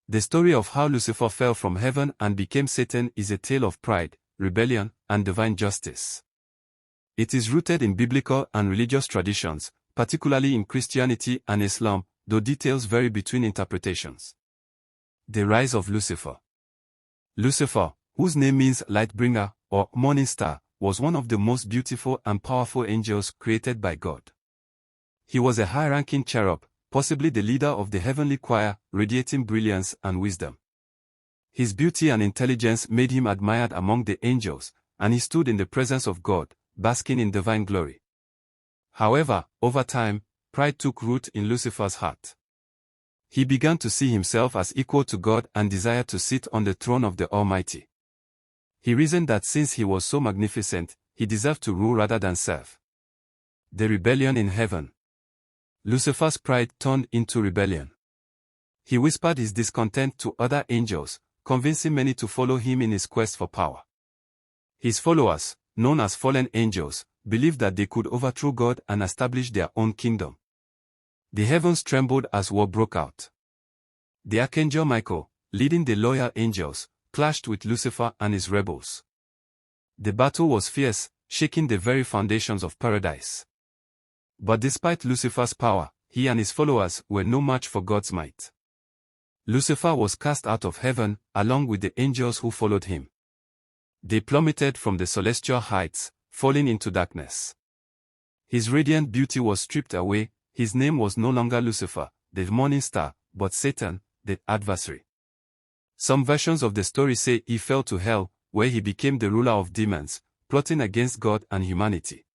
The story of how Lucifer fell from heaven and became Satan is a tale of pride, rebellion, and divine justice. It is rooted in biblical and religious traditions, particularly in Christianity and Islam, though details vary between interpretations. The rise of Lucifer. Lucifer, whose name means light bringer or morning star, was one of the most beautiful and powerful angels created by God. He was a high-ranking cherub, possibly the leader of the heavenly choir, radiating brilliance and wisdom. His beauty and intelligence made him admired among the angels, and he stood in the presence of God, basking in divine glory. However, over time, pride took root in Lucifer's heart. He began to see himself as equal to God and desired to sit on the throne of the Almighty. He reasoned that since he was so magnificent, he deserved to rule rather than serve. The rebellion in heaven. Lucifer's pride turned into rebellion. He whispered his discontent to other angels, convincing many to follow him in his quest for power. His followers, known as fallen angels, believed that they could overthrow God and establish their own kingdom. The heavens trembled as war broke out. The archangel Michael, leading the loyal angels, clashed with Lucifer and his rebels. The battle was fierce, shaking the very foundations of paradise. But despite Lucifer's power, he and his followers were no match for God's might. Lucifer was cast out of heaven, along with the angels who followed him. They plummeted from the celestial heights, falling into darkness. His radiant beauty was stripped away. His name was no longer Lucifer, the morning star, but Satan, the adversary. Some versions of the story say he fell to hell, where he became the ruler of demons, plotting against God and humanity.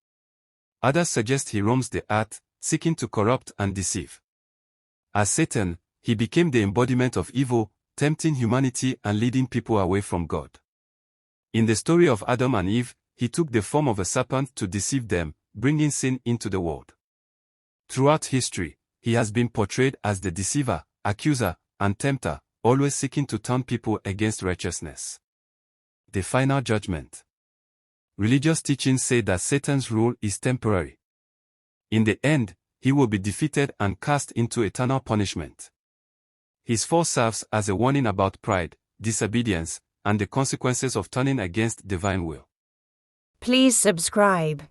Others suggest he roams the earth, seeking to corrupt and deceive. As Satan, he became the embodiment of evil, tempting humanity and leading people away from God. In the story of Adam and Eve, he took the form of a serpent to deceive them, bringing sin into the world. Throughout history, he has been portrayed as the deceiver, accuser, and tempter, always seeking to turn people against righteousness. The final judgment. Religious teachings say that Satan's rule is temporary. In the end, he will be defeated and cast into eternal punishment. His fall serves as a warning about pride, disobedience, and the consequences of turning against divine will. Please subscribe.